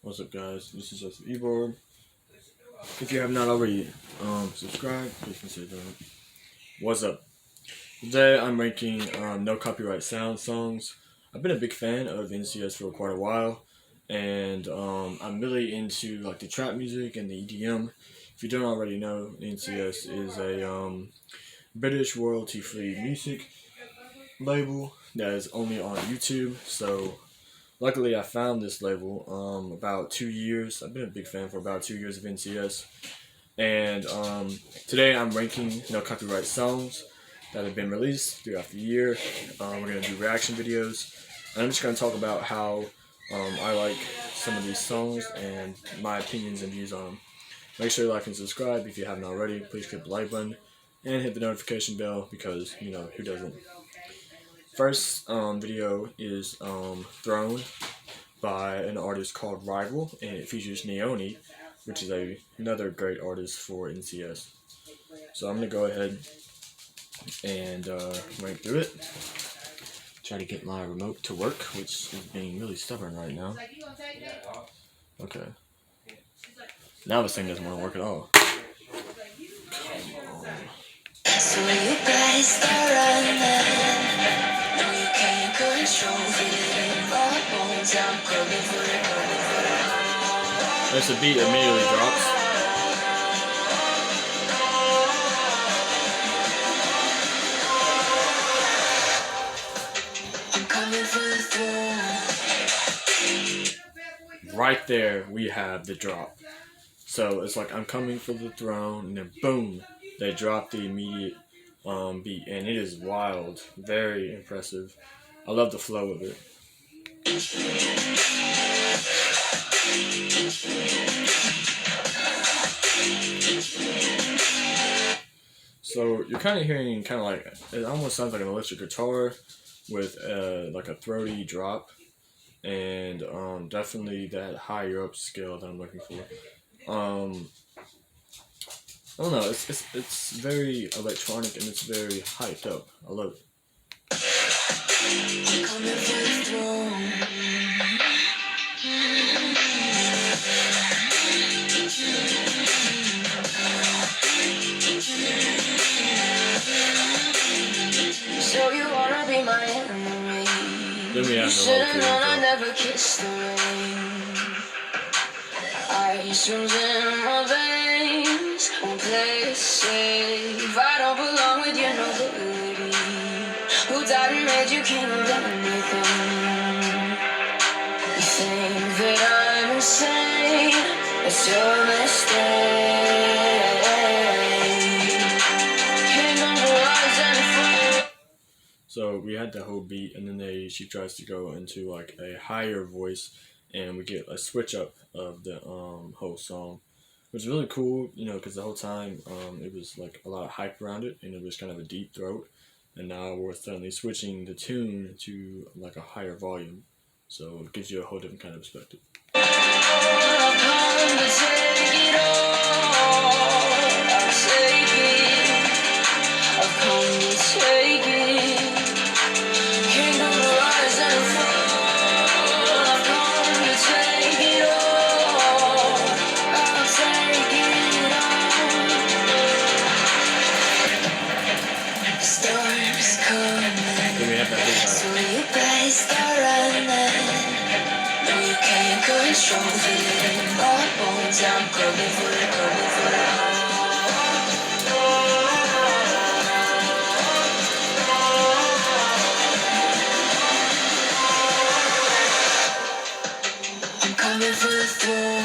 What's up, guys? This is Joseph Eborg. If you have not already subscribed, please consider doing it. What's up? Today I'm ranking no copyright sound songs. I've been a big fan of NCS for quite a while, and I'm really into like the trap music and the EDM. If you don't already know, NCS is a British royalty-free music label that is only on YouTube. So luckily, I found this label about 2 years. I've been a big fan for about 2 years of NCS. And today I'm ranking no copyright songs that have been released throughout the year. We're going to do reaction videos. And I'm just going to talk about how I like some of these songs and my opinions and views on them. Make sure you like and subscribe if you haven't already. Please click the like button and hit the notification bell because, you know, who doesn't? First video is Throne by an artist called Rival, and it features Neoni, which is another great artist for NCS. So I'm going to go ahead and rank through it. Try to get my remote to work, which is being really stubborn right now. Okay. Now this thing doesn't want to work at all. Come on. So you guys are running. You can't control feeling my bones. I'm coming for it. There's a beat immediately drops. I'm coming for the throne. Right there, we have the drop. So it's like I'm coming for the throne, and then boom, they drop the immediate beat, and it is wild, very impressive. I love the flow of it. So you're kind of hearing like, it almost sounds like an electric guitar with like a throaty drop, and definitely that higher up scale that I'm looking for. I don't know, it's very electronic and it's very hyped up. I love it. I'm coming for the throne. So you wanna be my enemy? Then we have should've known I never kissed the rain. Ice runs in my veins. Won't play it safe. I don't belong with your nobility. Who died and made you king of anything? You think that I'm insane? It's your mistake. So we had the whole beat, and then she tries to go into like a higher voice, and we get a switch up of the whole song, which is really cool, you know, because the whole time it was like a lot of hype around it, and it was kind of a deep throat, and now we're suddenly switching the tune to like a higher volume, so it gives you a whole different kind of perspective. So you guys start running. No, you can't control feeling my bones. I'm coming for it, coming for it. I'm coming for the throne.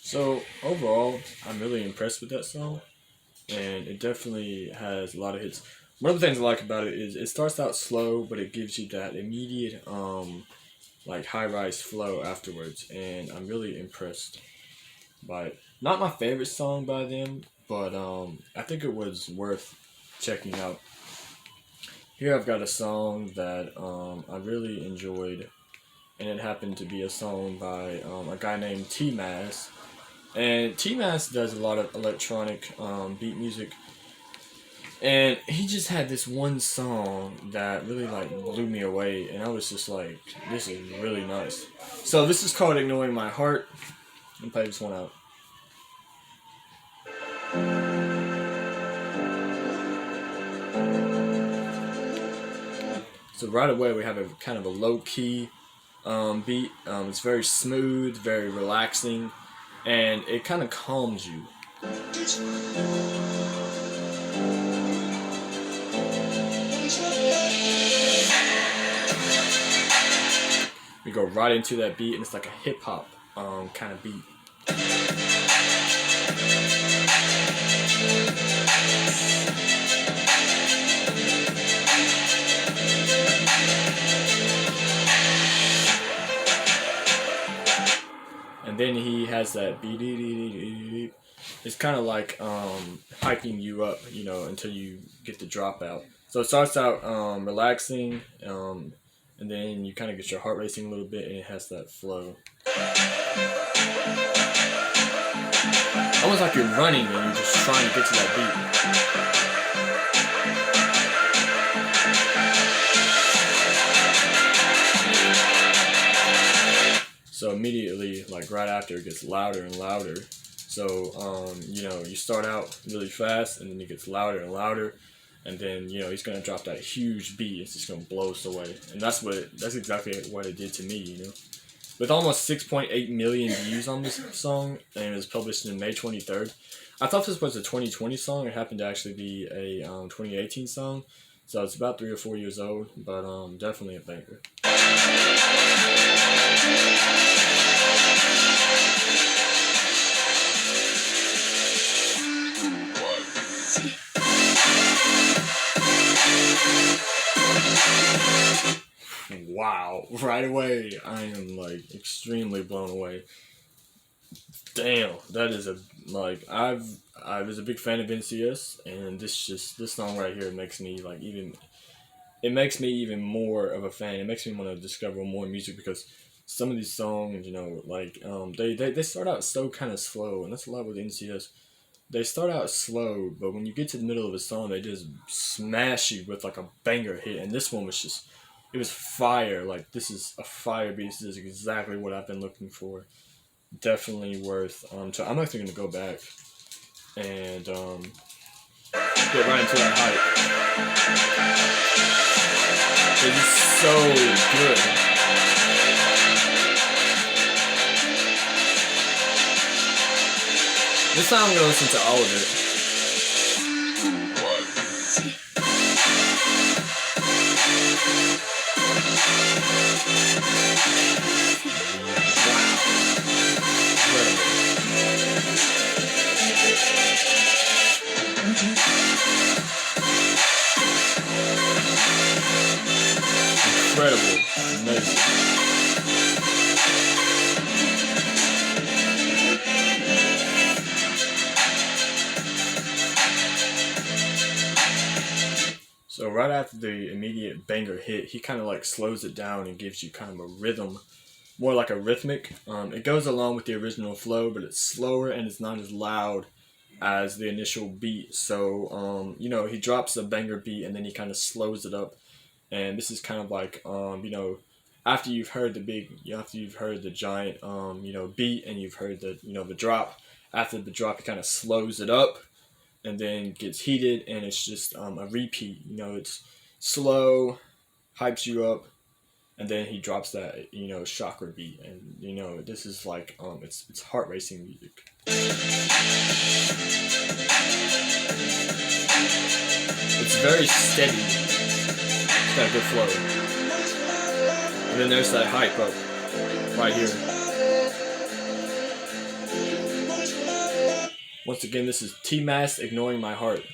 So overall, I'm really impressed with that song, and it definitely has a lot of hits. One of the things I like about it is it starts out slow, but it gives you that immediate like high-rise flow afterwards, and I'm really impressed by it. Not my favorite song by them, but I think it was worth checking out. Here I've got a song that I really enjoyed, and it happened to be a song by a guy named T-Maz. And T-Maz does a lot of electronic beat music, And he just had this one song that really like blew me away, and I was just like, this is really nice. So this is called Ignoring My Heart. Let me play this one out. So right away we have a kind of a low key beat. It's very smooth, very relaxing, and it kind of calms you. We go right into that beat, and it's like a hip hop kind of beat. And then he has that beat. It's kind of like hyping you up, you know, until you get the drop out. So it starts out relaxing, and then you kind of get your heart racing a little bit, and it has that flow. Almost like you're running and you're just trying to get to that beat. So immediately, like right after, it gets louder and louder. So, you know, you start out really fast, and then it gets louder and louder, and then, you know, he's gonna drop that huge beat. It's just gonna blow us away, and that's exactly what it did to me, you know. With almost 6.8 million views on this song, and it was published in May 23rd. I thought this was a 2020 song. It happened to actually be a 2018 song, so it's about 3 or 4 years old, but definitely a banger. Wow, right away I am like extremely blown away. Damn, that is I was a big fan of NCS, and this song right here makes me like it makes me even more of a fan. It makes me want to discover more music, because some of these songs, you know, like they start out so kind of slow, and that's a lot with NCS. They start out slow, but when you get to the middle of a song, they just smash you with like a banger hit. And this one was just, it was fire. Like, this is a fire beat. This is exactly what I've been looking for. Definitely worth. So I'm actually gonna go back and get right into that hype. It is so good. This time I'm gonna listen to all of it. Incredible. Amazing. So right after the immediate banger hit, he kind of like slows it down and gives you kind of a rhythm, more like a rhythmic. It goes along with the original flow, but it's slower and it's not as loud as the initial beat. So, you know, he drops a banger beat and then he kind of slows it up. And this is kind of like, you know, after you've heard the giant, you know, beat, and you've heard the, you know, the drop. After the drop, it kind of slows it up, and then gets heated, and it's just a repeat. You know, it's slow, hypes you up, and then he drops that, you know, chakra beat, and you know, this is like it's heart racing music. It's very steady. It's got a good flow. And then there's that hype up right here. Once again, this is T-Mass, Ignoring My Heart.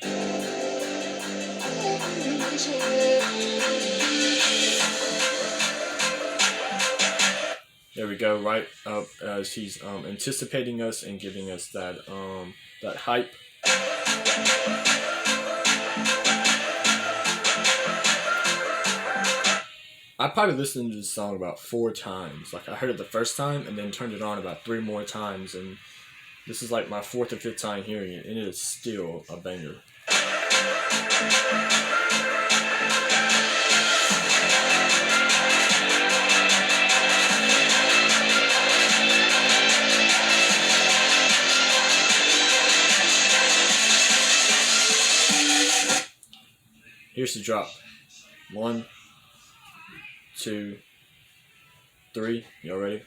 There we go, right up as he's anticipating us and giving us that that hype. I probably listened to this song about 4 times. Like, I heard it the first time and then turned it on about 3 more times, and this is like my 4th or 5th time hearing it, and it is still a banger. Here's the drop. 1, 2, 3. Y'all ready?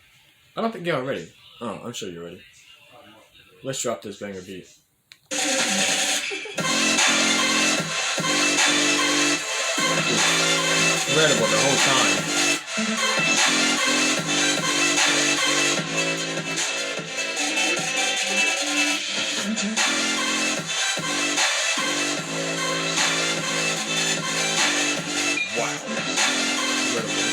I don't think y'all ready. Oh, I'm sure you're ready. Let's drop this banger beat. Incredible the whole time. Wow. Incredible.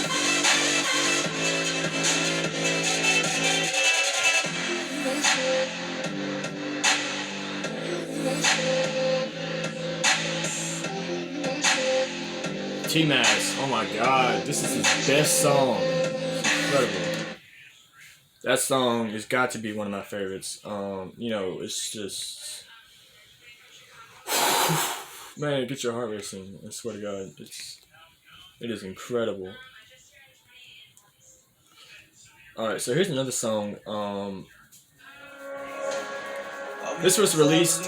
T-Maz, oh my god, this is his best song. It's incredible. That song has got to be one of my favorites. You know, it's just man, get your heart racing. I swear to God, it is incredible. All right, so here's another song. This was released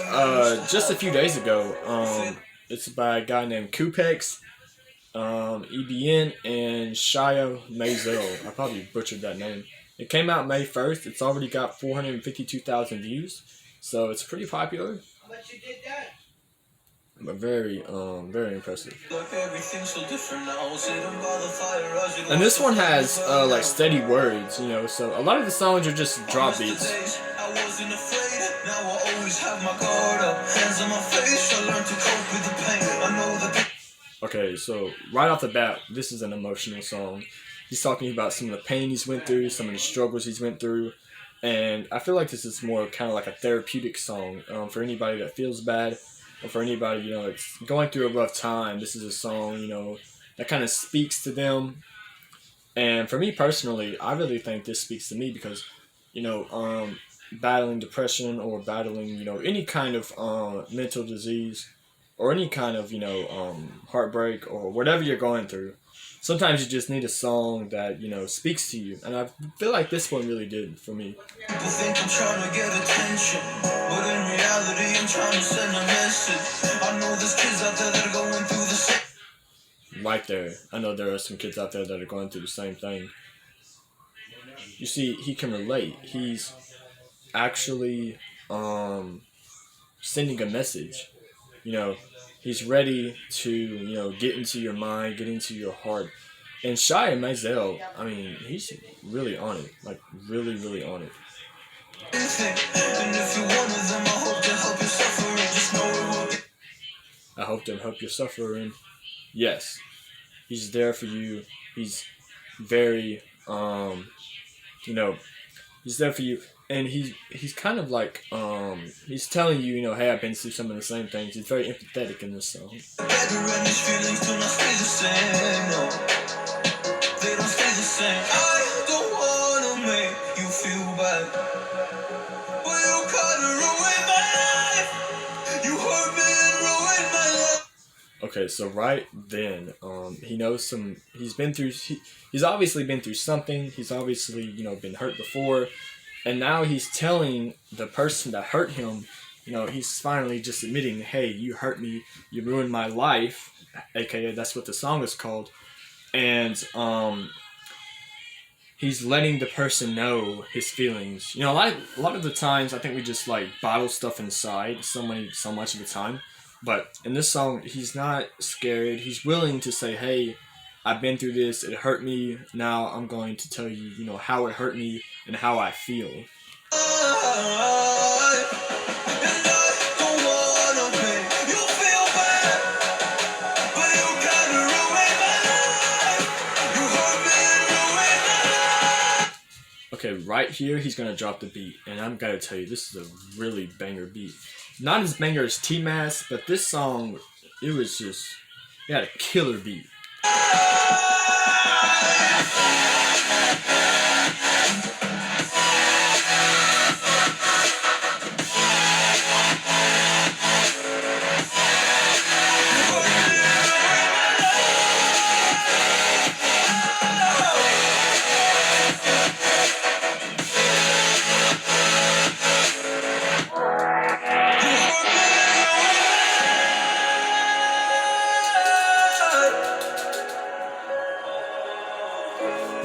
just a few days ago. It's by a guy named Kupex, EBN, and Shia Mazel. I probably butchered that name. It came out May 1st. It's already got 452,000 views, so it's pretty popular. How much you did that? But very impressive. And this one has like steady words, you know. So a lot of the songs are just drop beats. I wasn't afraid. Now I always have my guard up. Hands on my face. I learned to cope with the pain. I know that. Okay, so right off the bat, this is an emotional song. He's talking about some of the pain he's went through, some of the struggles he's went through, and I feel like this is more kind of like a therapeutic song for anybody that feels bad, or for anybody, you know, that's going through a rough time. This is a song, you know, that kind of speaks to them. And for me personally, I really think this speaks to me because, you know, battling depression or battling, you know, any kind of mental disease or any kind of, you know, heartbreak or whatever you're going through. Sometimes you just need a song that, you know, speaks to you. And I feel like this one really did for me. People think I'm trying to get attention, but in reality I'm trying to send a message. I know there's kids out there that are going through the same. Right there. I know there are some kids out there that are going through the same thing. You see, he can relate. He's actually sending a message. You know, he's ready to, you know, get into your mind, get into your heart. And Shia Mazel, I mean, he's really on it. Like, really, really on it. And if you're one of them, I hope to help you suffering. Just know it will get. I hope to help your suffering. Yes. He's there for you. He's very, you know, he's there for you. And he's kind of like, he's telling you, you know, hey, I've been through some of the same things. He's very empathetic in this song. Better and these feelings do not stay the same, no. They don't stay the same. I don't wanna make you feel bad, but you kinda ruined my life. You hurt me and ruined my life. Okay, so right then, he knows he's been through, he's obviously been through something. He's obviously, you know, been hurt before. And now he's telling the person that hurt him, you know, he's finally just admitting, hey, you hurt me, you ruined my life, aka that's what the song is called. And he's letting the person know his feelings. You know, a lot of the times I think we just like bottle stuff inside so much of the time. But in this song, he's not scared. He's willing to say, hey, I've been through this, it hurt me, now I'm going to tell you, you know, how it hurt me and how I feel. Okay, right here, he's going to drop the beat, and I'm going to tell you, this is a really banger beat. Not as banger as T-Maz, but this song, it had a killer beat.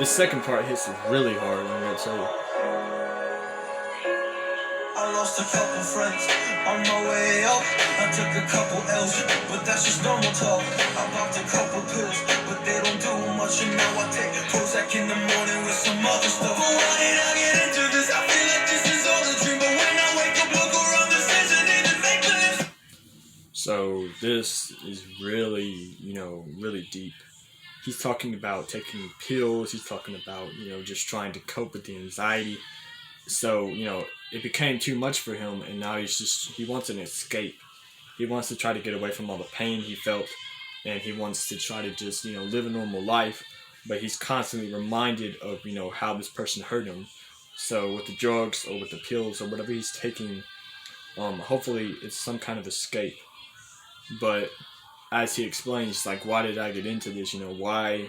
This second part hits really hard, I'm gonna tell you. I lost a couple friends on my way up. I took a couple L's, but that's just normal talk. I popped a couple pills, but they don't do much. And now I take Prozac in the morning with some other stuff. But why did I get into this? I feel like this is all a dream. But when I wake up, look around, this isn't even make believe. So this is really, really deep. He's talking about taking pills. He's talking about, just trying to cope with the anxiety. So, it became too much for him, and now he wants an escape. He wants to try to get away from all the pain he felt, and he wants to try to just, live a normal life, but he's constantly reminded of, how this person hurt him. So with the drugs or with the pills or whatever he's taking, hopefully it's some kind of escape. But as he explains, like, why did I get into this? Why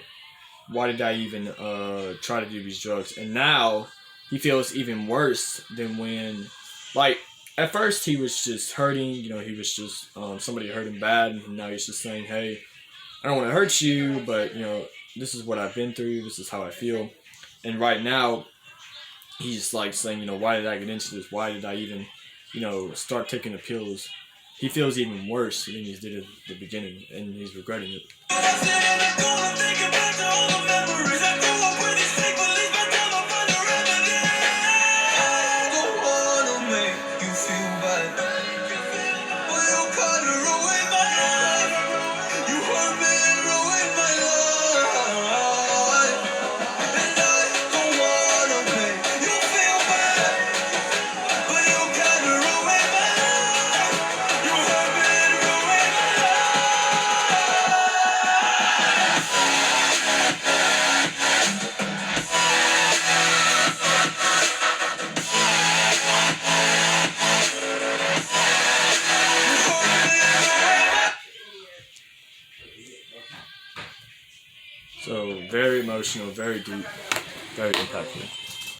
did I even try to do these drugs? And now he feels even worse than when, like, at first he was just hurting, he was just, somebody hurt him bad, and now he's just saying, hey, I don't want to hurt you, but, this is what I've been through, this is how I feel. And right now, he's like saying, why did I get into this? Why did I even, start taking the pills? He feels even worse than he did at the beginning, and he's regretting it. So very emotional, very deep, very impactful.